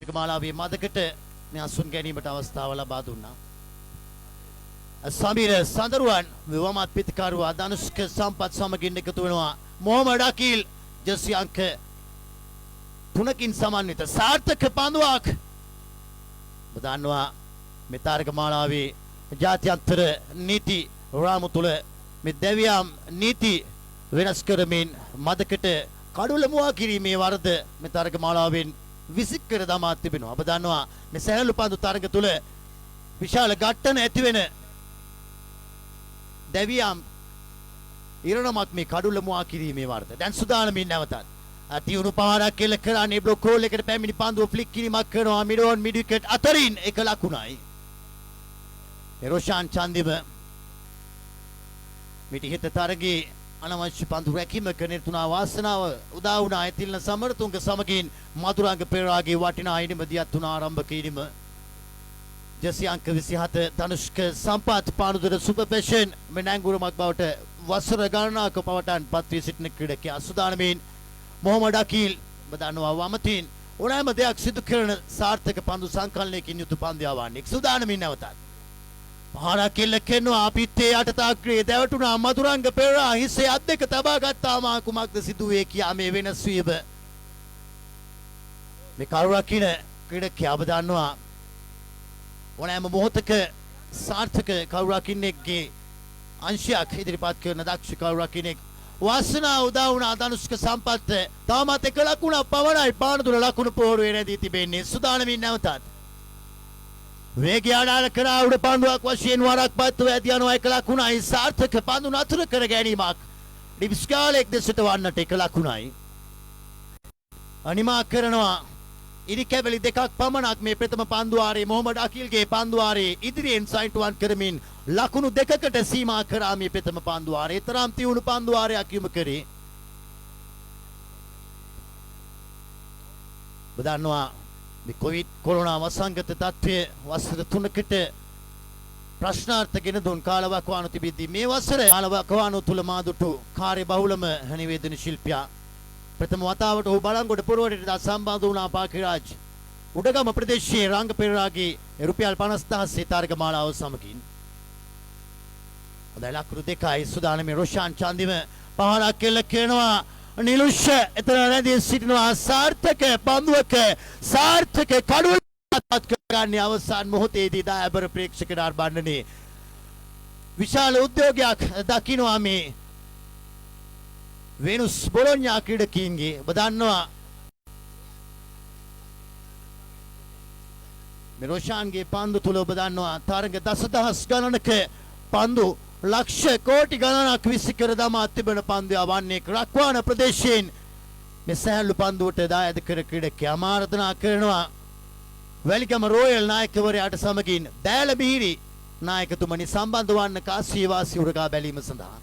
එක මාලාවේ මදකට මේ අසුන් ගැනීමට අවස්ථාව ලබා දුන්නා. සමීර සඳරුවන් විවමත් පිතිකරුවා ධනුෂ්ක සම්පත් සමගින් එකතු වෙනවා. මොහමඩ් අකීල් ජර්සි අංක 3කින් සමන්විත සාර්ථක පන්දුවක්. බදන්නවා මේ තාරක මාලාවේ ජාත්‍යන්තර නීති රාමු තුල මේ දෙවියම් නීති වෙනස් කරමින් මදකට කඩුල මුවා කිරීමේ වරද මේ තරග මාලාවෙන් විසික් කර දමා තිබෙනවා. අප දන්නවා මේ සැහැල්ලු පන්දු තරග තුල විශාල ඝට්ටන ඇති වෙන දෙවියම් ඉරණමක් මේ කඩුල මුවා කිරීමේ වරද. දැන් සුදානමින් නැවතත් තියුණු පාරක් කෙල කරන්නේ බ්ලොක් හෝල් එකට පැමිණි පන්දුව ෆ්ලික් කිරීමක් කරනවා. මිඩෝන් මිඩ් විකට් අතරින් එක ලකුණයි. රොෂාන් චන්දිම මිටිහිත තරගයේ අනවශ්‍ය පන්දු රැකීමක නිරතුණා වාසනාව උදා වුණා. ඇතිල්න සමරතුංග සමගින් මధుරංග පෙරාගේ වටිනා ඉනිමදියත් තුන ආරම්භ කිරීම. ජර්සි අංක 27 ධනුෂ්ක සම්පත් පානුදර සුපර් පැෂන් මෙනංගුරමක් බවට වසර ගණනාවක පවටන් පත් වී සිටින ක්‍රීඩකයා සුදානමින් මොහමඩ් අකීල් බදන්නවා වමතින් ඕනෑම දෙයක් සිදු කරන සාර්ථක පන්දු සංකලනයකින් යුතු පන්දියාවන්නේ සුදානමින් නැවතත් පහරක් කෙල්ල කෙන්නවා පිත්තේ යටතාග්‍රේ දැවටුණා මధుරංග පෙරා හිස්සේ අත් දෙක තබා ගත්තාම කුමක්ද සිදුවේ කියා මේ වෙනස් වීම මේ කරුරකින ක්‍රීඩකයා ඔබ දන්නවා ඕනෑම මොහොතක සාර්ථක කරුරකින්නෙක්ගේ අංශයක් ඉදිරිපත් කරන දක්ෂ කරුරකින්නෙක් වාසනාව උදා වුණා. ධනුෂ්ක සම්පත් තාමත් එක ලකුණක් පමණයි පානදුර ලකුණු පෝරුවේ රැඳී තිබෙන්නේ. සුදානමින් නැවතත් වේගය ආඩාල කරා උඩ පන්දුවක් වශයෙන් වරක් පත්ව ඇති යනවා. එක ලකුණයි සාර්ථක පන්දු නතර කර ගැනීමක් ඩිස්කාලෙක් දෙසට වන්නට එක ලකුණයි. අනිමා කරනවා ඉරි කැබලි දෙකක් පමණක් මේ ප්‍රථම පන්දුවාරයේ මොහමඩ් අකීල්ගේ පන්දුවාරයේ ඉදිරියෙන් සයින්ටුවන් කරමින් ලකුණු දෙකකට සීමා කරා මේ ප්‍රථම පන්දුවාරයේ. තරම් තියුණු පන්දුවාරයක් යොමු කරේ. බදන්නවා මේ කොවිඩ් කොරෝනා වසංගත තත්ත්වය වසර 3කට ප්‍රශ්නාර්ථ ගෙන දුන් කාලවකවානු තිබෙද්දී මේ වසර කාලවකවානු තුල මාදුටු කාර්ය බහුලම නිවේදන ශිල්පියා ප්‍රථම වතාවට ඔහු බලංගොඩ පුරවරයට සම්බන්ධ වුණා. පාකිරාජ් උඩගම ප්‍රදේශයේ රංග පෙරාගේ රුපියල් 50000 තාරක මාලාව සමගින් හොඳයි ලකුණු දෙකයි. සුදානමේ රොෂාන් චන්දිම පහරක් කෙල්ල කරනවා. නිලුෂ එතන රැඳී සිටිනවා. සාර්ථක පන්දුවක සාර්ථක කඩුව ගන්න අවසන් මොහොතේදී දායබර ප්‍රේක්ෂකයන් බණ්ඩනේ විශාල උද්‍යෝගයක් දකින්නවා මේ වෙනුස් බොලොන්යා ක්‍රීඩකීන්ගේ. ඔබ දන්නවා මේ රොෂාන්ගේ පන්දු තුල ඔබ දන්නවා තරඟ දසදහස් ගණනක පන්දු ලක්ෂ කෝටි ගණනක් විසිකර දමා තිබෙන පන්දුව වන්නේ රක්වාන ප්‍රදේශයෙන් මේ සෑහළු පන්දුවට දායද කර ක්‍රීඩකයා ආරාධනා කරනවා වැලිගම රෝයල් නායකවරයාට සමගින් දෑල බීරි නායකතුමනි සම්බන්ධ වන්න කාසිය වාසී උරගා බැලීම සඳහා.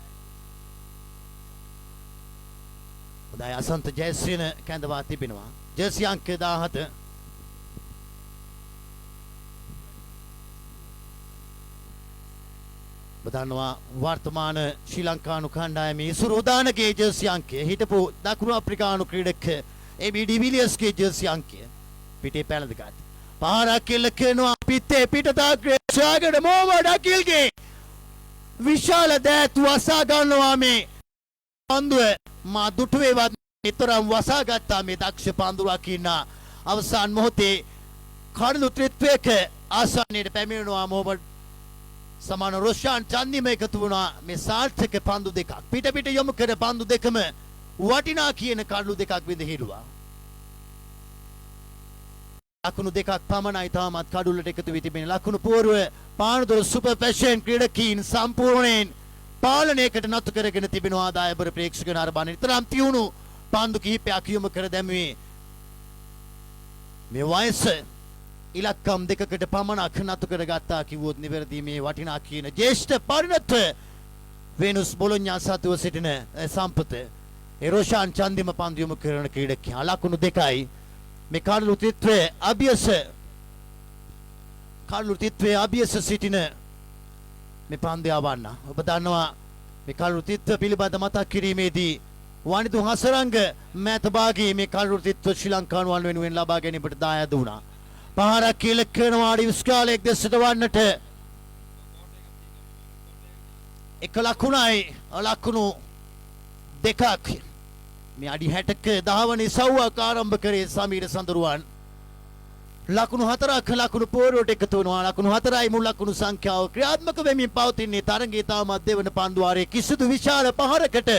හොඳයි අසන්ත ජයසේන කැඳවා තිබෙනවා. ජර්සි අංක 17 බදන්නවා වර්තමාන ශ්‍රී ලංකානු කණ්ඩායමේ ඉසුරු උදානගේ ජර්සි අංකය හිටපු දකුණු අප්‍රිකානු ක්‍රීඩක AB ඩි විලියර්ස්ගේ ජර්සි අංකය පිටේ පැනදගත් පාරක් කෙල්ල කරනවා. පිටේ පිටතාග්‍රේ සාගර මොහමඩ් අකීල්ගේ විශාල දෑත් වසා ගන්නවා. මේ පන්දුව මා දුටුවේවත් නිතරම වසා ගත්තා මේ දක්ෂ පන්දුරක් ඉන්න අවසන් මොහොතේ කඩලු ත්‍රිත්වයක ආසන්නයට පැමිණෙනවා. මොහමඩ් සමාන රොෂාන් චන්දිම එකතු වුණා. මේ සාර්ථක පන්දු දෙකක් පිට පිට යොමු කර පන්දු දෙකම වටිනා කියන කඩලු දෙකක් විඳහිරුවා. ලකුණු දෙකක් පමණයි තාමත් කඩුල්ලට එකතු වී තිබෙන. ලකුණු පෝරුව පානදුර සුපර් පැෂන් ක්‍රීඩකීන් සම්පූර්ණයෙන් පාලනයකට නතු කරගෙන තිබෙනවා. දායබර ප්‍රේක්ෂකයන් අරබාන තරම් තියුණු පන්දු කිහිපයක් යොමු කර දැමුවේ මේ වයස ඉලක්කම් දෙකකට පමණක් නතු කරගත්තා කිව්වොත් නිවැරදි. මේ වටිනා කියන ජ්‍යෙෂ්ඨ පරිණත වෙනුස් බොලොන්යා සතුව සිටින සම්පත රොෂාන් චන්දිම පන්දු යොමු කරන ක්‍රීඩකයා. ලකුණු දෙකයි. මේ කඩලු තිත්වයේ අභියස සිටින මේ පන්දු යවන්න. ඔබ දන්නවා මේ කඩලු තිත්ව පිළිබඳ මතක් කිරීමේදී වනිදු හසරංග මෑතභාගී මේ කඩලු තිත්ව ශ්‍රී ලංකානුවන් වෙනුවෙන් ලබා ගැනීමට දායාද වුණා. පහරක් කියලා කරනවා ඩිවිස්කාලෙක් දෙසට වන්නට එක ලකුණයි ලකුණු දෙකක් මේ අඩි 60ක 10 වන ඉසව්වක් ආරම්භ කරේ සමීර සඳරුවන් ලකුණු 4ක් ලකුණු පෝරුවට එකතු වෙනවා ලකුණු 4යි මුල් ලකුණු සංඛ්‍යාව ක්‍රියාත්මක වෙමින් පවතින්නේ තරඟයේ තාමත් දෙවන පන්දුවාරයේ කිසිදු විශාල පහරකට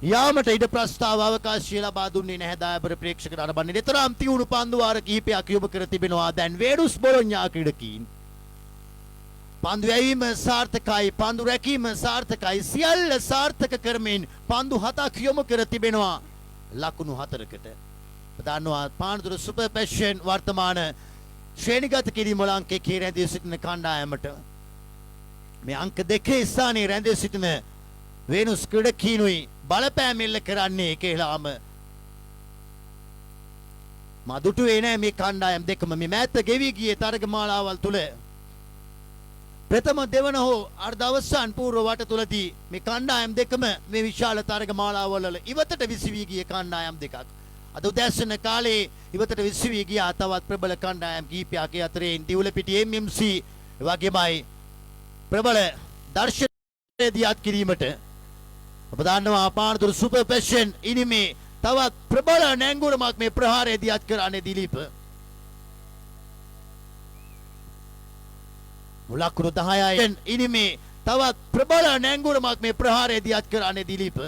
යාමට ඉඩ ප්‍රස්තාව අවකාශය ලබා දුන්නේ නැහැ දායබර ප්‍රේක්ෂක නරඹන්නේ නිතරම තියුණු පන්දුවාර කිහිපයක් යොමු කර තිබෙනවා දැන් වේඩුස් බොලොඤ්ඤා ක්‍රීඩකීන් පන්දු වැයීම සාර්ථකයි පන්දු රැකීම සාර්ථකයි සියල්ල සාර්ථක කරමින් පන්දු 7ක් යොමු කර තිබෙනවා ලකුණු 4කට දන්නවා පානදුර සුපර් පැෂන් වර්තමාන ශ්‍රේණිගත කිරීම වල අංක 1 රැඳී සිටින කණ්ඩායමට මේ අංක 2 ස්ථානයේ රැඳී සිටින වේනුස් ක්‍රීඩකීනුයි බලපෑම් එල්ල කරන්නේ කියලාම මදුටුවේ නෑ මේ කණ්ඩායම් දෙකම මේ මෑත ගෙවි ගියේ තරග මාලාවල් තුල ප්‍රථම දෙවන හෝ අර්ධ අවසන් පූර්ව වට තුලදී මේ කණ්ඩායම් දෙකම මේ විශාල තරග මාලාවල් වල ඉවතට විසිවී ගිය කණ්ඩායම් දෙකක් අද උදෑසන කාලේ ඉවතට විසිවී ගිය තවත් ප්‍රබල කණ්ඩායම් කීපයක් අතරින් දිවුලපිටිය MMC වගේමයි ප්‍රබල දර්ශනය දියත් කිරීමට ඔබ දන්නවා පානදුර සුපර් පැෂන් ඉනිමේ තවත් ප්‍රබල නැංගුරමක් මේ ප්‍රහාරය දියත් කරන්නේ දිලීප ලකුණු 10යි ඉනිමේ තවත් ප්‍රබල නැංගුරමක් මේ ප්‍රහාරය දියත් කරන්නේ දිලීප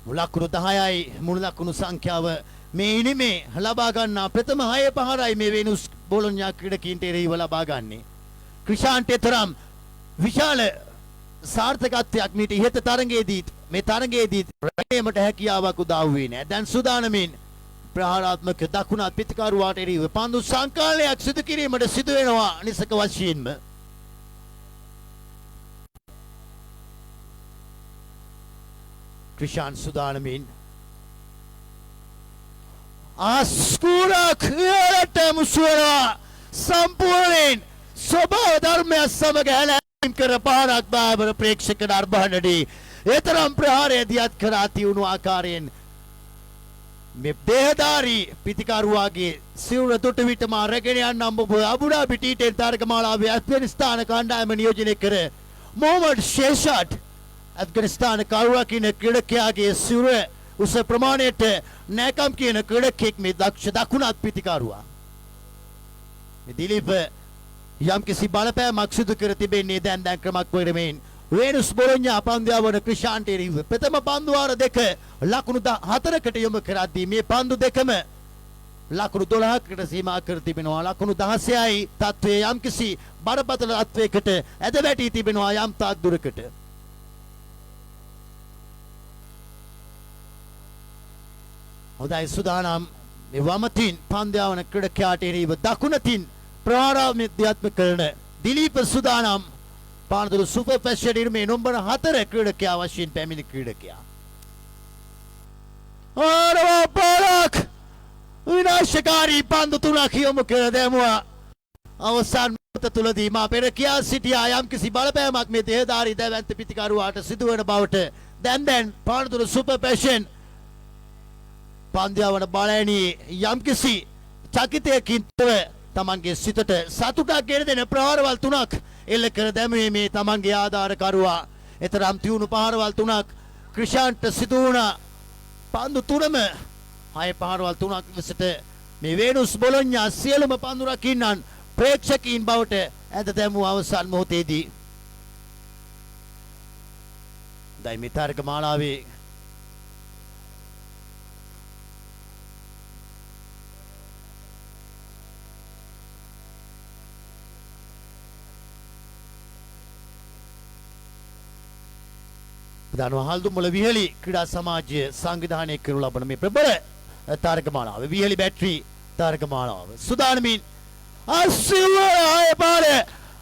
ලකුණු 10යි මුළු ලකුණු සංඛ්‍යාව මේ ඉනිමේ ලබා ගන්නා ප්‍රථම 6 පහරයි මේ වෙනුස් බොලොඤ්ඤා ක්‍රීඩකීන්ට එරෙහිව ලබා ගන්නේ ක්‍රිෂාන්ට් තරම් විශාල සාර්ථකත්වයක් මීට ඉහත තරඟයේදී මේ තරඟයේදී රැකීමට හැකියාවක් උදා වුණේ නැහැ. දැන් සූදානමින් ප්‍රහාරාත්මක දකුණත් පිටිකරුවාට එරෙහිව පන්දු සංකලනයක් සිදු කිරීමට සිදු වෙනවා නිසක වශයෙන්ම. ක්‍රිෂාන් සූදානමින් අස්කුරක් ඉහළට මුසුවනවා සම්පූර්ණයෙන් ස්වභාව ධර්මය සමග හැලෑම් කර පාරක් දායබර ප්‍රේක්ෂක නර්බහනදී එතරම් ප්‍රහාරය දියත් කරා තියුණු ආකාරයෙන් මේ දේහධාරී පිටිකරුවාගේ සිවුර දුටු විටම රැගෙන යන්නම් ඔබ අබුඩාබි ටීටෙන් තරගමාලාවේ ඇෆ්ගනිස්තාන කණ්ඩායම නියෝජනය කර මොහමඩ් ෂේෂාට් ඇෆ්ගනිස්තාන කරුවකින ක්‍රීඩකයාගේ සිවුර උස ප්‍රමාණයට නැකම් කියන ක්‍රීඩකෙක් මේ දක්ෂ දකුණත් පිටිකරුවා මේ දිලීප යම් කිසි බලපෑමක් සිදු කර තිබෙන්නේ දැන් ක්‍රමක් වෙරමින් වේනුස් බොලොඤ්ඤා පන්දුව වන ක්‍රිෂාන්ට් එරෙහිව ප්‍රථම පන්දුවාර දෙක ලකුණු 4කට යොමු කරද්දී මේ පන්දු දෙකම ලකුණු 12කට සීමා කර තිබෙනවා ලකුණු 16යි තත්වයේ යම් කිසි බරපතල තත්වයකට ඇද වැටී තිබෙනවා යම් තාක් දුරකට හොඳයි සුදානම් මේ වමතින් පන්දුව වන ක්‍රීඩකයාට එරෙහිව දකුණතින් ප්‍රාරාමිත්‍යාත්මක කරන දිලීප සුදානම් පානදුර සුපර් පැෂන් ඉර්මේ නම්බර 4 ක්‍රීඩකයා වශයෙන් පැමිණි ක්‍රීඩකයා ආරවා පාරක් විනාශකාරී පන්දු 3ක් යොමු කර දැමුවා අවසන් මොහොත තුලදී මා පෙර කියා සිටියා යම් කිසි බලපෑමක් මේ දේහධාරී දැවැන්ත පිටිකරුවාට සිදුවන බවට දැන් පානදුර සුපර් පැෂන් පන්දියාවන බලෑණී යම් කිසි චකිතයකින් තමන්ගේ සිතට සතුටක් ගෙන දෙන ප්‍රහාරවල් 3ක් එල්ල කර දැමුවේ මේ තමන්ගේ ආධාරකරුවා එතරම් තියුණු පහරවල් 3ක් ක්‍රිෂාන්ට් සිදු වුණා පන්දු 3ම 6 පහරවල් 3ක් විසට මේ වේනුස් බොලොඤ්ඤා සියලුම පන්දු රකින්නන් ප්‍රේක්ෂකීන් බවට ඇද දැමු අවසන් මොහොතේදී දැන් මේ තරග මාලාවේ හල්දුම්වල විහෙලි ක්‍රීඩා සමාජය සංවිධානය කරනු ලබන මේ ප්‍රබල තරගමාලාව විහෙලි බැටරි තරගමාලාව සුදානමින් අසිවය පාර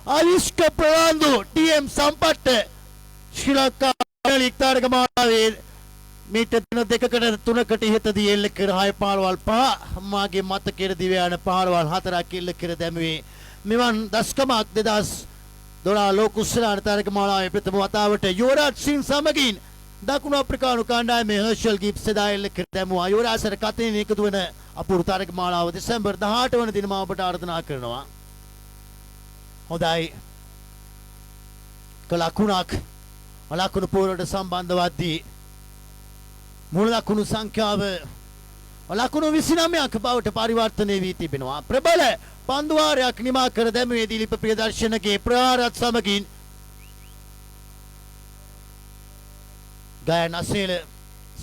අවිෂ්ක ප්‍රවන්දු ටීඑම් සම්පට්ට ශ්‍රී ලංකා ලීග් තරගමාලාවේ මීටර් 2කට 3කට ඉහතදී එල්ල කර 6 පාරවල් 5 මාගේ මතකයේ දිව යන පාරවල් 4ක් එල්ල කර දැමුවේ මෙවන් දශකමක් 2012 ලෝක උස්සලාන තරගමාලාවේ ප්‍රථම වතාවට යුවරාජ් සිං සමගින් දකුණු අප්‍රිකානු කණ්ඩායමේ හර්ෂල් ගිබ්ස් එදායිල් කර දැමුවා. යුවරාජ් කතින් එකතු වන අපූර්ව තරග මාලාව දෙසැම්බර් 18 වන දින මම ඔබට ආරාධනා කරනවා. හොඳයි. ලකුණක් ලකුණු පෝරට සම්බන්ධ වද්දී මුල් ලකුණු සංඛ්‍යාව ලකුණු 29ක් බවට පරිවර්තනය වී තිබෙනවා. ප්‍රබල පන්දුවාරයක් නිමා කර දැමුවේ දිලීප ප්‍රියදර්ශනගේ ප්‍රහාරත් සමගින් ගයන අසේල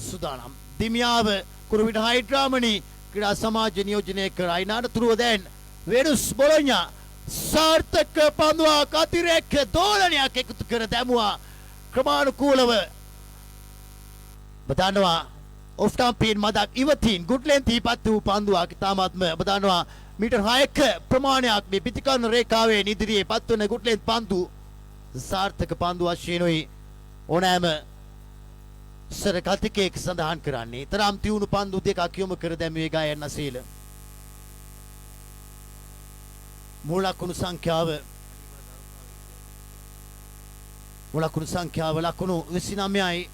සුදානම් දිමියාව කුරුවිට හයිඩ්‍රාමනි ක්‍රීඩා සමාජ නියෝජනය කරයි. නාටතුරුව දැන් වෙනුස් බොලොඤ්ඤා සාර්ථක පන්දුවක් අතිරේක දෝලනයක් එකතු කර දැමුවා. ක්‍රමානුකූලව බදන්නවා ඔෆ්ටම්පීන් මදක් ඉවතින් ගුඩ්ලෙන් තීපත් වූ පන්දුවක් ඉතාමත්ම බදන්නවා මීටර් 6ක ප්‍රමාණයක් මේ පිටිකරන රේඛාවේ ඉදිරියේ පත්වන ගුඩ්ලෙන් පන්දු සාර්ථක පන්දු වශයෙන්ුයි ඕනෑම සර කතිකයෙක් සඳහන් කරන්නේ. තරම් තියුණු පන්දු දෙකක් යොමු කර දැමුවේ ගයන අසීල. මුල් ලකුණු සංඛ්‍යාව ලකුණු 29යි.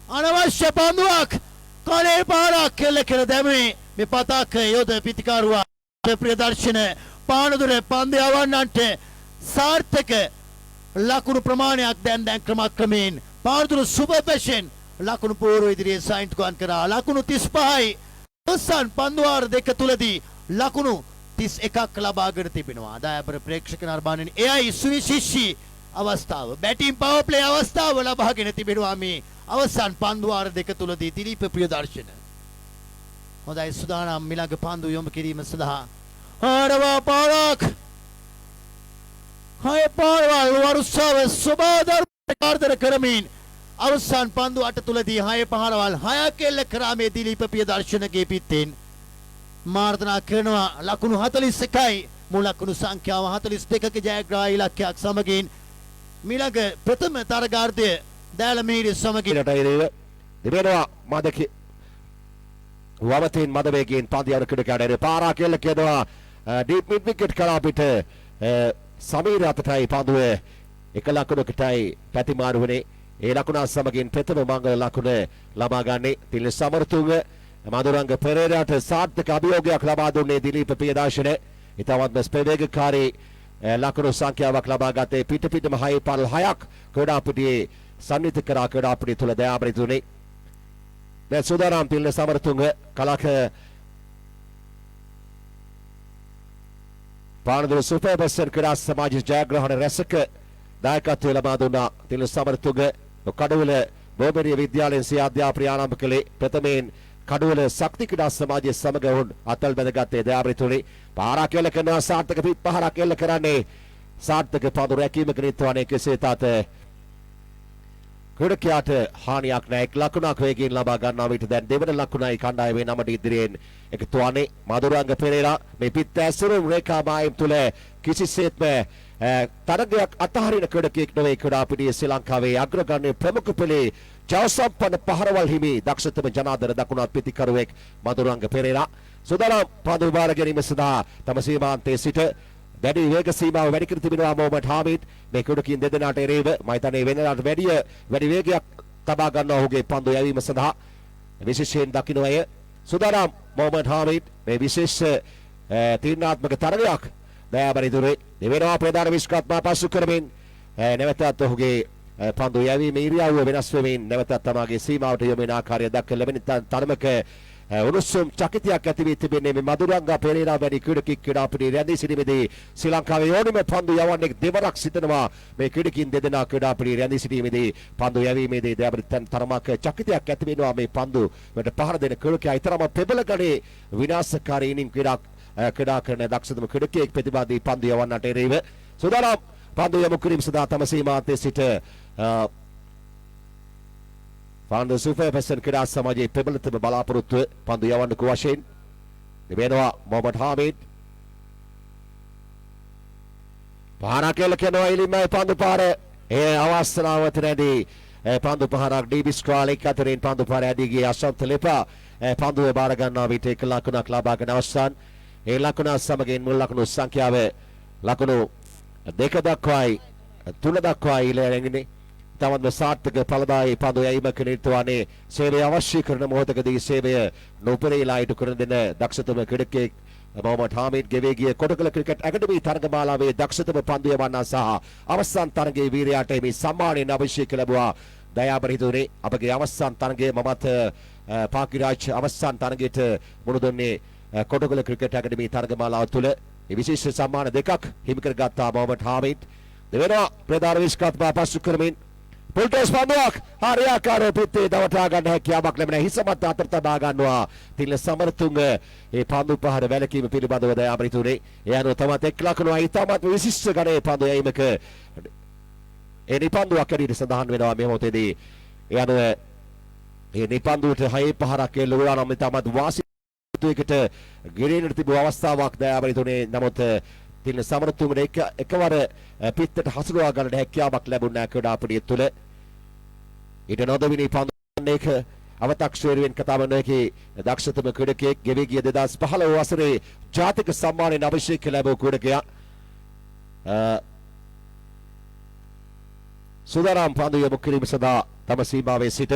අනවශ්‍ය පන්දුවක් කලේ පාරක් කෙල්ල කර දැමුවේ මේ පතක් යොද පිටිකරුවා ප්‍රියදර්ශන පානදුර පන්දය අවන්නන්ට සාර්ථක ලකුණු ප්‍රමාණයක් දැන් ක්‍රමක්‍රමයෙන් පානදුර සුබපැෂන් ලකුණු පෝරුව ඉදිරියේ සයින්ට්කන් කරා. ලකුණු 35යි. අවසන් පන්දුවාර දෙක තුලදී ලකුණු 31ක් ලබාගෙන තිබෙනවා. දයාබර ප්‍රේක්ෂක නර්බාණනි එයයි සුවිශේෂී අවස්ථාව. බැටින් පවර් ප්ලේ අවස්ථාව ලබාගෙන තිබෙනවා මේ අවසන් පන්දුවාර දෙක තුලදී දිලීප ප්‍රියදර්ශන. හොඳයි සුදානම් මිලඟ පන්දු යොමු කිරීම සඳහා ආරවා පාරක් හය පාරවල් වරුසාව සුබාදර් කාර්යදර කරමින් අවසන් පන්දු අට තුලදී හය පාරවල් හයක් එල්ල කරා මේ දිලීප ප්‍රියදර්ශනගේ පිටෙන් මාර්ධනා කරනවා. ලකුණු 41යි. මුල් ලකුණු සංඛ්‍යාව 42ක ජයග්‍රාහී ඉලක්කයක් සමගින් මිලඟ ප්‍රථම තරගාර්ධය දෑලමීරි සමගින් දෙවෙනවා මදකි වවතින් මද වේගයෙන් පන්දියවර ක්‍රීඩකයාට පාරා කෙල්ල කියනවා ඩීප් මිඩ් විකට් කරා පිට සමීර අතටයි පන්දුවේ එක ලකුණකටයි පැතිමාරු වුණේ. ඒ ලකුණ සමගින් ප්‍රථම මංගල ලකුණ ලබා ගන්නේ තිල සමරතුංග මදුරංග පෙරේරාට සාර්ථක අභියෝගයක් ලබා දුන්නේ දිලීප ප්‍රියදර්ශන. ඉතාමත්ම ස්පේවේගකාරී ලකුණු සංඛ්‍යාවක් ලබා ගත්තේ පිටම 6 පාරල් 6ක් ක්‍රීඩාපිටියේ සම්නිත කරා ක්‍රීඩාපිටිය තුල දයාබරිතුනේ. දැන් සුදානම් තිල සමරතුංග කලක පානදුර සුපර්බස්සන් ක්‍රීඩා සමාජ ජයග්‍රහණ රැසක දායකත්වය ලබා දුන්නා. තිල සමරතුංග කඩුවල බෝබරිය විද්‍යාලයෙන් සිය අධ්‍යාපනය ආරම්භ කළේ. ප්‍රථමයෙන් කඩුවල ශක්ති ක්‍රීඩා සමාජයේ සමග වුන් අතල් බැඳගත්තේ දයාබරිතුනේ. පාරක් එල්ල කරනවා සාර්ථක පිට පහරක් එල්ල කරන්නේ සාර්ථක පන්දු රැකීමක නිත්වානේ කෙසේ තාත ක්‍රීඩකයාට හානියක් නැහැ. එක් ලකුණක් වේගයෙන් ලබා ගන්නවා. විට දැන් දෙවන ලකුණයි කණ්ඩායමේ නමට ඉදිරියෙන් එකතු වන්නේ මදුරංග පෙරේරා. මේ පිට ඇසුරුම් රේඛා මායිම් තුල කිසිසේත්ම තරගයක් අතහරින ක්‍රීඩකයෙක් නොවේ. ක්‍රීඩාපිටියේ ශ්‍රී ලංකාවේ අග්‍රගණ්‍ය ප්‍රමුඛ පෙළේ ජවසම්පන්න පහරවල් හිමි දක්ෂතම ජනාධර දකුණත් පිතිකරුවෙක් මදුරංග පෙරේරා. සුදානම් පන්දු බාර ගැනීම සඳහා තම සීමාන්තයේ සිට වැඩි වේග සීමාව වැඩි කර තිබෙනවා මොහමඩ් හාමිඩ්. මේ ක්‍රීඩකයන් දෙදෙනාට එරෙහිව මම හිතන්නේ වෙනදාට වැඩි වේගයක් තබා ගන්නවා ඔහුගේ පන්දු යැවීම සඳහා. විශේෂයෙන් දකින්න අය සුදානම් මොහමඩ් හාමිඩ් මේ විශේෂ තීරණාත්මක තරගයක් දයාබරිදුරේ දෙවෙනවා ප්‍රධාන විස්කත්මා පසු කරමින් නැවතත් ඔහුගේ පන්දු යැවීම ඉරියව්ව වෙනස් වෙමින් නැවතත් තමාගේ සීමාවට යොමු වෙන ආකාරය දක්වන ලැබෙන තරමක උණුසුම් චකිතයක් ඇති වී තිබෙන්නේ මේ මදුරංග පෙරේරා වැනි ක්‍රීඩකෙක් ක්‍රීඩාපිටියේ රැඳී සිටීමේදී ශ්‍රී ලංකාවේ ඕනෑම පන්දු යවන්නේ දෙවරක් සිතනවා. මේ ක්‍රීඩකින් දෙදෙනා ක්‍රීඩාපිටියේ රැඳී සිටීමේදී පන්දු යැවීමේදී දයාබරිතන් තරමක චකිතයක් ඇති වෙනවා. මේ පන්දු වලට පහර දෙන ක්‍රීඩකයා ඊතරම පෙබල ගණේ විනාශකාරී ඉනිම් ක්‍රීඩා කරන දක්ෂතම ක්‍රීඩකයෙක් ප්‍රතිවාදී පන්දු යවන්නට එරෙහිව සුදානම් පන්දු යොමු කිරීම සඳහා තම සීමාන්තයේ සිට පානදුර සුපර්බස්සන් ක්‍රීඩා සමාජයේ පෙබලතම බලාපොරොත්තුව පන්දු යවන්නක වශයෙන් වෙනවා මොහමඩ් හාමිඩ්. පාරක් එල්ල කරනවා ඉලිමයි පන්දු පාර ඒ අවස්ථාවට නැදී පන්දු පහරක් ඩීබිස් කාලෙක් අතරින් පන්දු පාර ඇදී ගිය අශාන්ත ලෙපා පන්දුව බාර ගන්නා විට එක ලකුණක් ලබාගෙන අවසන්. ඒ ලකුණ සමගින් මුල් ලකුණු සංඛ්‍යාව ලකුණු 2 දක්වායි 3 දක්වායි ඉලෙන්නේ තවම සාර්ථක ඵලදායී පන්දු යැවීමක නිරත වන්නේ සේවය අවශ්‍ය කරන මොහොතකදී සේවය නොපෙරේලා ඉටු කරන දෙන දක්ෂතම ක්‍රීඩකයෙක් මොහමඩ් හාමිඩ් ගෙවේ ගිය කොටකල ක්‍රිකට් ඇකඩමි තරගමාලාවේ දක්ෂතම පන්දු යවන්නා සහ අවසන් තරගයේ වීරයාට මේ සම්මානයෙන් අභිෂේක ලැබුවා. දයාබරිතුනේ අපගේ අවසන් තරගයේ මමත් පාකිරාජ් අවසන් තරගයට මුණ දුන්නේ කොටකල ක්‍රිකට් ඇකඩමි තරගමාලාව තුළ විශේෂ සම්මාන දෙකක් හිමි කරගත්තා මොහමඩ් හාමිඩ්. දෙවෙනා ප්‍රධාන විස්කාත්මා පසු කරමින් පුල්ටස් පන්දුවක් හරියාකාරව පිටේ දවටා ගන්න හැකියාවක් ලැබෙන හිස මත අතර තබා ගන්නවා තිල සමරතුංග ඒ පන්දු පහර වැලකීම පිළිබඳව දයාබරිතුනේ ඒ අනුව තමත් එක් ලකුණුයි තමත් විශිෂ්ට ගණයේ පන්දු යැවීමක ඒ නිපන්දුවක් ඇරෙන්න සඳහන් වෙනවා මේ මොහොතේදී ඒ අනුව ඒ නිපන්දුවට 6 පහරක් එල්ලුවා නම් තමත් වාසිතුයකට ගෙරෙන්නට තිබු අවස්ථාවක් දයාබරිතුනේ නමුත් තිල සමරතුංගට එකවර පිටට හසුරුවා ගන්නට හැකියාවක් ලැබුණා ක්‍රීඩාපටිය තුළ ඊට නොදවිනි පන්දුවන්නේක අවතක්ෂේරුවෙන් කතාව නොහැකි දක්ෂතම ක්‍රීඩකයෙක් ගෙවී ගිය 2015 වසරේ ජාතික සම්මානයෙන් අභිෂේක ලැබූ ක්‍රීඩකයා සුදාරම් පන්දු යොමු කිරීම සඳහා තම සීමාවේ සිට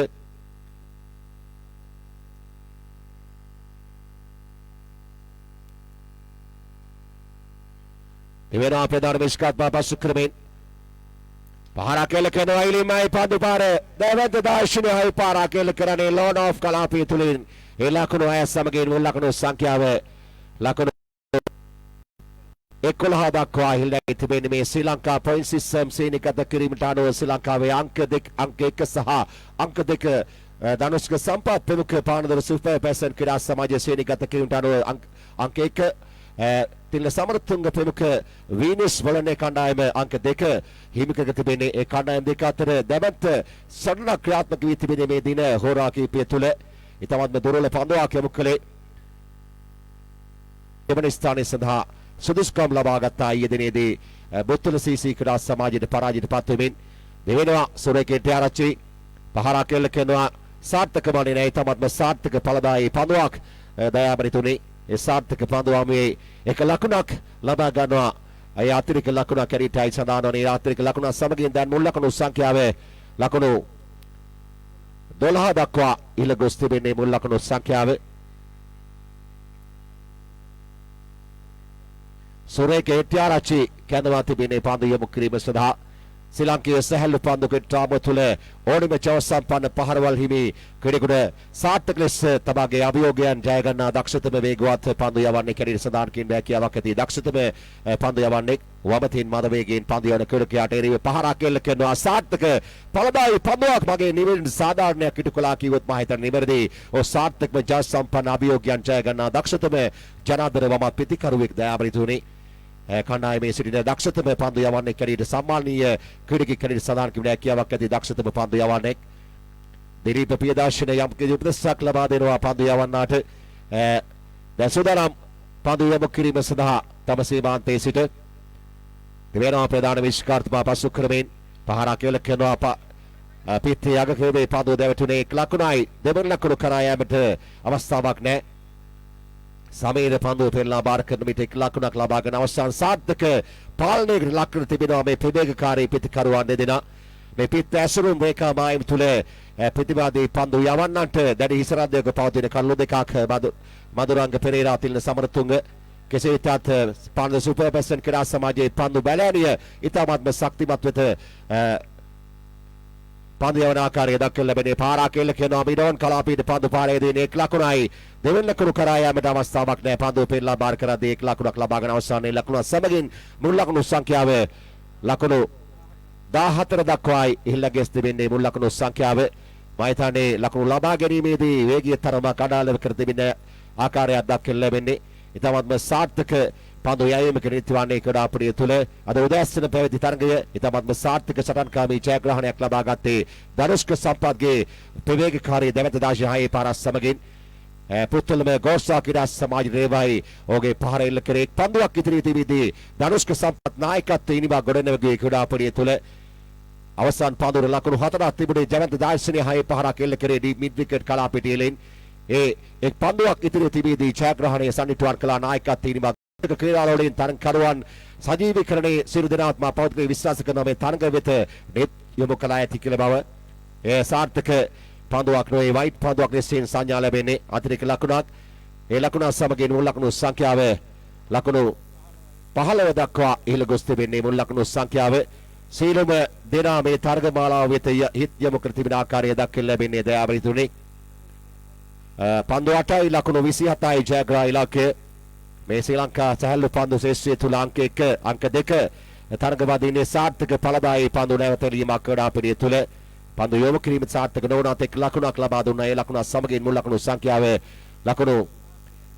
දෙවෙනා ප්‍රධාන විස්කාත්මා පසු කරමින් පහරක් එල්ල කරනවා ඉලිමයි පන්දු පාර දෙවන්ත දාර්ශනික හයි පාරක් එල්ල කරන්නේ ලෝන් ඔෆ් කලාපිය තුලින් ඒ ලකුණු අය සමගින් මුල් ලකුණු සංඛ්‍යාව ලකුණු 11 දක්වා ඉහළට තිබෙන්නේ මේ ශ්‍රී ලංකා පොයින්ට් සිස්ටම් සීනිගත කිරීමට අනුව ශ්‍රී ලංකාවේ අංක 1 සහ අංක 2 ධනුෂ්ක සම්පත් ප්‍රමුඛ පානදර සුපර් පැසන් ක්‍රීඩා සමාජය සීනිගත කිරීමට අනුව අංක 1 තිල සමරතුංග ප්‍රමුඛ වීනස් වලනේ කණ්ඩායම අංක 2 හිමිකර තිබෙන්නේ ඒ කණ්ඩායම් දෙක අතර දැවැන්ත සටනක් ක්‍රියාත්මක වී තිබෙන්නේ මේ දින හෝරා කිහිපය තුළ ඊටමත්ම දුර්වල පන්දුවක් යොමු කළේ එවන ස්ථානයේ සඳහා සුදුසුකම් ලබාගත් ඊයේ දිනේදී බොත්තල සීසී ක්‍රීඩා සමාජයට පරාජයට පත්වෙමින් දෙවෙනවා සුරේකේට ආරච්චි පහරක් එල්ල කරනවා සාර්ථක වන්නේ නැහැ ඊටමත්ම සාර්ථක ඵලදායී පන්දුවක් දයාබරිතුනේ ඒ සාර්ථක පන්දුවමේ එක ලකුණක් ලබා ගන්නවා අය අතිරික ලකුණක් කැරීටයි සඳහන් වන ඒ අතිරික ලකුණ සමගින් දැන් මුල් ලකුණු සංඛ්‍යාව ලකුණු 12 දක්වා ඉහළ ගොස් තිබෙන්නේ මුල් ලකුණු සංඛ්‍යාව සුරේක එටිආරච්චි කැඳවා තිබෙන්නේ පන්දු යොමු කිරීම සඳහා ශ්‍රී ලංකේය සැහැල්ලු පන්දු ක්‍රීඩාව තුළ ඕනිම ජව සම්පන්න පහරවල් හිමි ක්‍රීඩකෙකුට සාර්ථක ලෙස තමාගේ අභියෝගයන් ජය ගන්නා දක්ෂතම වේගවත් පන්දු යවන්නේ කැරී සඳහන් කින් හැකියාවක් ඇති දක්ෂතම පන්දු යවන්නේ වමතින් මද වේගයෙන් පන්දු යවන ක්‍රීඩකයාට එරෙහිව පහරක් එල්ල කරනවා සාර්ථක ඵලදායී පන්දුවක් මගේ නිවැරදි සාධාරණයක් ඉටු කළා කිව්වොත් මම හිතන්නේ නිවැරදි ඔය සාර්ථකව ජව සම්පන්න අභියෝගයන් ජය ගන්නා දක්ෂතම ජනාධර වමත් පිතිකරුවෙක් දයාබරිතුනේ කණ්ඩායමේ සිටින දක්ෂතම පන්දු යවන්නේ කැරීට සම්මානීය ක්‍රීඩකෙක් කැරීට සඳහන් කිව්ව හැකියාවක් ඇති දක්ෂතම පන්දු යවන්නේ දිලීප පියදාශන යම් කිසි උපදෙසක් ලබා දෙනවා පන්දු යවන්නාට දැන් සුදානම් පන්දු යොමු කිරීම සඳහා තම සීමාන්තයේ සිට දෙවෙනා ප්‍රධාන විස්කාර්තමා පසු කරමින් පහරක් එල්ල කරනවා පිටේ යගකේ පන්දු දෙවටුනේ එක් ලකුණයි දෙවන ලකුණු කරා යාමට අවස්ථාවක් නැහැ සමීර පන්දුව පෙරලා බාර කරන විට එක් ලකුණක් ලබාගෙන අවසන් සාර්ථක පාලනයකට ලක්කර තිබෙනවා මේ ප්‍රවේගකාරී පිටිකරුවන් දෙදෙනා මේ පිට ඇසුරුම් රේඛා මායිම් තුල ප්‍රතිවාදී පන්දු යවන්නන්ට දැඩි හිසරද්දයක පවතින කල්ලු දෙකක් මදුරංග පෙරේරා තිලන සමරතුංග කෙසේ වෙතත් පානද සුපර් පැසන් ක්‍රීඩා සමාජයේ පන්දු බැලෑනිය ඉතාමත්ම ශක්තිමත් වෙත පන්දු යවන ආකාරය දක්වන ලැබෙනේ පාරක් එල්ල කරනවා මිඩෝන් කලාපීට පන්දු පාරේ දෙන එක් ලකුණයි දෙවෙනි ලකුණු කරා යාමට අවස්ථාවක් නැහැ පන්දුව පෙරලා බාර කරද්දී එක් ලකුණක් ලබාගෙන අවසානයේ ලකුණ සමගින් මුල් ලකුණු සංඛ්‍යාව ලකුණු 14 දක්වායි ඉහළ ගෙස් තිබෙන්නේ මුල් ලකුණු සංඛ්‍යාව මම හිතන්නේ ලකුණු ලබා ගැනීමේදී වේගීය තරමක් අඩාලව කර තිබෙන ආකාරයක් දක්වන ලැබෙන්නේ ඉතාමත්ම සාර්ථක පන්දු යැවීමක නිතිවන්නේ ක්‍රීඩාපටිය තුළ අද උදෑසන පැවති තරගය ඉතාමත්ම සාර්ථක සටන්කාමී ජයග්‍රහණයක් ලබා ගත්තේ ධනුෂ්ක සම්පත්ගේ ප්‍රවේගකාරී දෙවත දාශය පාරස් සමගින් පුත්තලම ගෝසා ක්‍රීඩා සමාජ රේවයි ඔහුගේ පහර එල්ල කරේ පන්දුවක් ඉදිරි තිබීදී ධනුෂ්ක සම්පත් නායකත්වයේ ඉනිමා ගොඩනැගුවේ ක්‍රීඩාපටිය තුළ අවසන් පන්දුර ලකුණු 4ක් තිබුණේ ජයන්ත දාර්ශනික 6 පහරක් එල්ල කරේ මිඩ් විකට් කලාපිටියලින් එක් පන්දුවක් ඉදිරි තිබීදී ජයග්‍රහණය සම්නිටුවන් කළා නායකත්වයේ ඉනිමා ක්‍රීඩාවලින් තරගකරුවන් සජීවීකරණයේ සියලු දෙනාත්ම පෞද්ගලික විශ්වාස කරන මේ තරග වෙත යොමු කළා ඇති කියලා බව ඒ සාර්ථක පන්දුවක් නොවේ වයිට් පන්දුවක් ලෙසින් සංඥා ලැබෙන්නේ අතිරේක ලකුණක් ඒ ලකුණ සමගින් මුල් ලකුණු සංඛ්‍යාව ලකුණු 15 දක්වා ඉහළ ගොස් තිබෙන්නේ මුල් ලකුණු සංඛ්‍යාව සීලම දෙනා මේ තරගමාලාව වෙත හිත් යොමු කර තිබෙන ආකාරය දක්වලා ලැබෙන්නේ දයාවරිතුනේ පන්දු 8යි ලකුණු 27යි ජයග්‍රහ ඉලක්කය මේ ශ්‍රී ලංකා සැහැල්ලු පන්දු ශේෂ්ත්‍රයේ තුල අංක 1 අංක 2 තරගවාදීනේ සාර්ථක ඵලදායී පන්දු නැවතීමක් ක්‍රීඩාපිටිය තුල පන්දු යොමු කිරීම සාර්ථක නොවුනත් එක් ලකුණක් ලබා දුන්නා. ඒ ලකුණ සමගින් මුල් ලකුණු සංඛ්‍යාව ලකුණු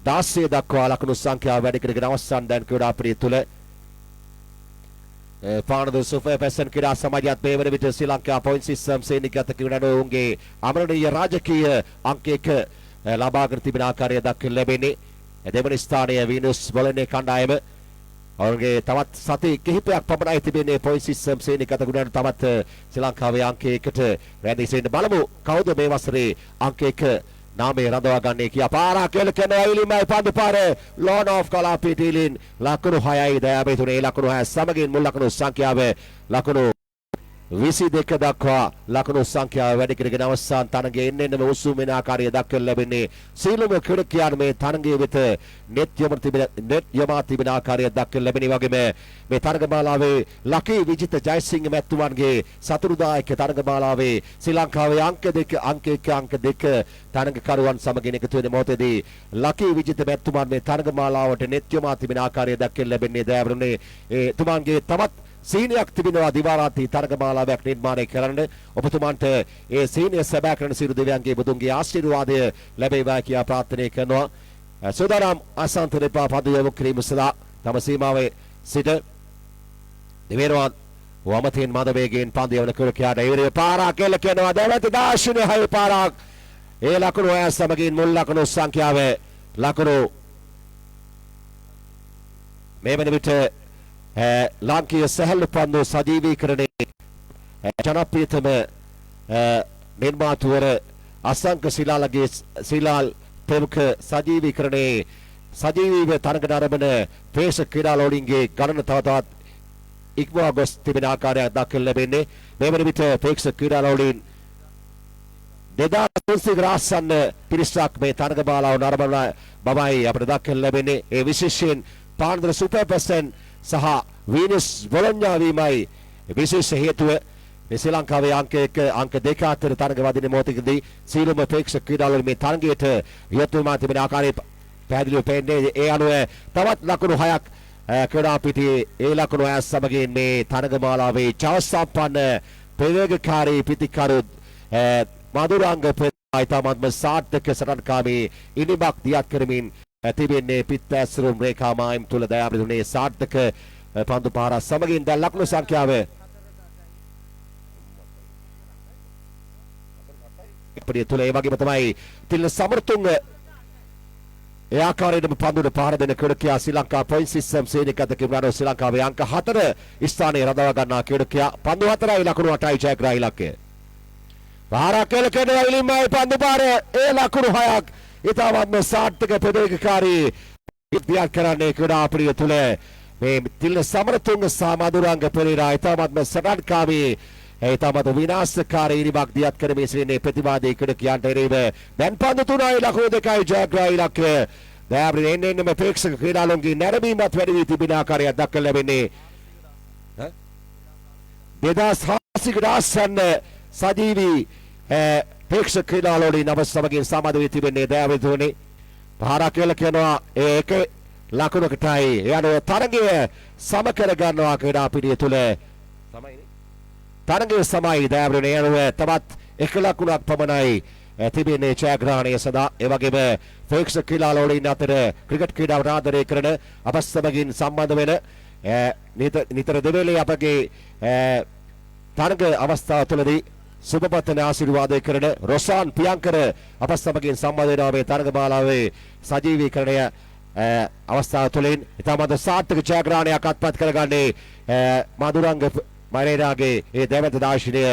16 දක්වා ලකුණු සංඛ්‍යාව වැඩි කරගෙන අවසන් දැන් ක්‍රීඩාපිටිය තුල පානද සුපර් පැෂන් ක්‍රීඩා සමාජයත් මේ වන විට ශ්‍රී ලංකා පොයින්ට් සිස්ටම් සේනිකත ක්‍රීඩාවුන්ගේ අමරණීය රාජකීය අංක 1 ලබා කර තිබෙන ආකාරය දක්වලා ලැබෙන්නේ. දෙවන ස්ථානයේ වීනස් බොලනේ කණ්ඩායම ඔවුන්ගේ තවත් සති කිහිපයක් පමණයි තිබෙන්නේ පොයින්ට් සිස්ටම් සේනිකත ක්‍රීඩාවට තවත් ශ්‍රී ලංකාවේ අංක 1ට රැඳී සිටින බලමු කවුද මේ වසරේ අංක 1 නාමය රඳවා ගන්නේ කියා පාරක් කෙලකන ඇවිලිමයි පන්දු පාර ලෝන් ඔෆ් කලාපීටිලින් ලකුණු 6යි දයාබේතුනේ ලකුණු 6 සමගින් මුල් ලකුණු සංඛ්‍යාව ලකුණු 22 දක්වා ලකුණු සංඛ්‍යාව වැඩි කරගෙන අවසන් තරගයේ එන්නෙම උසුම් වෙන ආකාරය දක්වලා ලැබෙන්නේ සීලම ක්‍රීඩකයන් මේ තරගයේ වෙත net යොමා තිබෙන ආකාරය දක්වලා ලැබෙන වගේම මේ තරගමාලාවේ ලකී විජිත ජයසිංහ මැතිතුමන්ගේ සතුරුදායක තරගමාලාවේ ශ්‍රී ලංකාවේ අංක 2 අංක 1 අංක 2 තරගකරුවන් සමගින් එකතු වෙන මොහොතේදී ලකී විජිත මැතිතුමන් මේ තරගමාලාවට net යොමා තිබෙන ආකාරය දක්වලා ලැබෙන්නේ දයාවරුනේ ඒ තුමන්ගේ තවත් සීනියක් තිබෙනවා දිවාරාත්‍රී තරගමාලාවක් නිර්මාණය කරන්න ඔබතුමන්ට ඒ සීනිය සැබෑ කරන සියලු දෙවියන්ගේ බුදුන්ගේ ආශිර්වාදය ලැබේවා කියා ප්‍රාර්ථනා කරනවා. සෝදානම් අසන්ත දෙපා පද යොමු කිරීම සඳහා තම සීමාවේ සිට දෙවේරවත් වමතෙන් මද වේගයෙන් පන්දු යවන කුලකයාට ඉවරේ පාරක් එල්ල කරනවා දෙවත දාශිනේ හය පාරක් ඒ ලකුණු අය සමගින් මුල් ලකුණු සංඛ්‍යාව ලකුණු මේ වෙන විට ලාංකීය සැහැල්ලු පන්දු සජීවීකරණයේ ජනප්‍රියතම නිර්මාතෘවර අසංක ශිලාලගේ ශිලාල් ප්‍රමුඛ සජීවීකරණයේ සජීවීව තරග නරඹන ප්‍රේක්ෂක ක්‍රීඩාලෝඩින්ගේ ගණන තවතවත් ඉක්මවා ගොස් තිබෙන ආකාරයක් දක්වලා ලැබෙන්නේ මේ වන විට ප්‍රේක්ෂක ක්‍රීඩාලෝඩින් 2300 ග්‍රාසන්න පිරිසක් මේ තරගමාලාව නරඹන බවයි අපට දක්වලා ලැබෙන්නේ. ඒ විශේෂයෙන් පාන්දර සුපර් පැෂන් සහ වීනස් බොලොඤ්ඤා වීමයි විශේෂ හේතුව. මේ ශ්‍රී ලංකාවේ අංක 1 අංක 2 අතර තරග වදින මොහොතකදී සීලම ප්‍රේක්ෂක ක්‍රීඩාවල මේ තරගයට යොත්වීමා තිබෙන ආකාරය පැහැදිලිව පේන්නේ. ඒ අනුව තවත් ලකුණු 6ක් ක්‍රීඩා පිටියේ ඒ ලකුණු 6 සමගින් මේ තරගමාලාවේ ජව සම්පන්න ප්‍රවේගකාරී පිතිකරු මధుරංග ප්‍රයිතමත්ම සාර්ථක සටන්කාමී ඉනිමක් දියත් කරමින් තිබෙන්නේ පිත්තෑස්රුම් රේඛාමායිම් තුල දයාබ්‍රදුනේ සාර්ථක පන්දු පාර සමගින් දැන් ලකුණු සංඛ්‍යාව අපිට තුල ඒ වගේම තමයි තිල්න සමර්තුංග ඒ ආකාරයෙන්ම පන්දුට පාර දෙන ක්‍රීඩකයා ශ්‍රී ලංකා පොයින්ට් සිස්ටම් සේනිකත ක්‍රීඩාව ශ්‍රී ලංකාවේ අංක 4 ස්ථානයේ රඳවා ගන්නා ක්‍රීඩකයා පන්දු 4යි ලකුණු 8යි ජයග්‍රහ ඉලක්කය. පාරක් කෙලකෙන ඇවිලිමයි පන්දු පාර ඒ ලකුණු 6ක් ඉතාමත්ම සාර්ථක ප්‍රවේගකාරී ඉදිරියට කරන්නේ ක්‍රීඩාපිටිය තුල මේ තිල්න සමරතුංග සහ මధుරංග පෙරේරා ඉතාමත්ම සටන්කාමී ඉතාමත් විනාශකාරී ඉනිමක් දියත් කරමින් සිටින්නේ ප්‍රතිවාදී ක්‍රීඩකයන්ට එරෙහිව දැන් පන්දු 3යි ලකුණු 2යි ජයග්‍රහ ඉලක්කය. දයාබ්‍රි එන්නෙම ප්‍රේක්ෂක ක්‍රීඩාලුන්ගේ නැරඹීමත් වැඩි වී තිබෙන ආකාරයක් දක්වලා ලැබෙන්නේ 2700 ග්‍රාසන්න සජීවී ප්‍රේක්ෂක ක්‍රීඩාලෝඩින් අවස්ථාවකින් සමද වී තිබෙන්නේ දයාවතුනේ පාරක් කියලා කියනවා ඒක ලකුණකටයි යනවා තරගය සම කර ගන්නවා ක්‍රීඩාපිටිය තුල සමයිනේ තරගය සමයි දයාවතුනේ යනවා තවත් එක ලකුණක් පමණයි තිබෙන්නේ ජයග්‍රහණය සඳහා. ඒ වගේම ප්‍රේක්ෂක ක්‍රීඩාලෝඩින් අතර ක්‍රිකට් ක්‍රීඩාවට ආදරය කරන අවස්ථාවකින් සම්බන්ධ වෙන නිතර දෙවේලේ අපගේ තරග අවස්ථාව තුළදී සුබපතන ආශිර්වාදය කරන රොසාන් පියංකර අපස්සමකින් සම්බන්ධ වෙනවා මේ තරගමාලාවේ සජීවීකරණය අවස්ථාව තුළින් ඉතාමත් සාර්ථක ජයග්‍රහණයක් අත්පත් කරගන්නේ මధుරංග මරේරාගේ ඒ දෙවත දාශිනය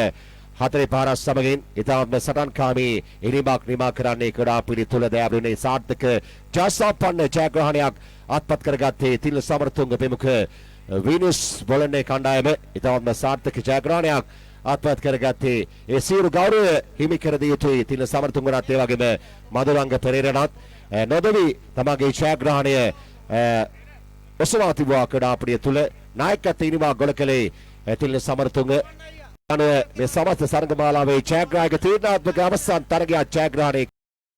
4 පාරක් සමගින් ඉතාමත් සටන්කාමී ඉනිමක් නිමා කරන්නේ ක්‍රීඩාපිටිය තුල දයාබ්‍රුනේ සාර්ථක ජයසම්පන්න ජයග්‍රහණයක් අත්පත් කරගත්තේ තිල්න සමරතුංග ප්‍රමුඛ වීනස් බොලනේ කණ්ඩායම ඉතාමත් සාර්ථක ජයග්‍රහණයක් අත්පත් කරගත්තේ. ඒ සියලු ගෞරවය හිමි කර දිය යුතුයි. තින සමරතුංගනත් ඒ වගේම මදුරංග පෙරේරාත් නොදවි තමගේ ඡායාග්‍රහණය ඔසවා තිබුවා ක්‍රීඩාපිටිය තුල නායකත්වයේ ඉනිමා ගොල කළේ තින සමරතුංග. මේ සමස්ත සරගමාලාවේ ඡායාග්‍රාහක තීරණාත්මක අවසන් තරගයක් ඡායාග්‍රහණය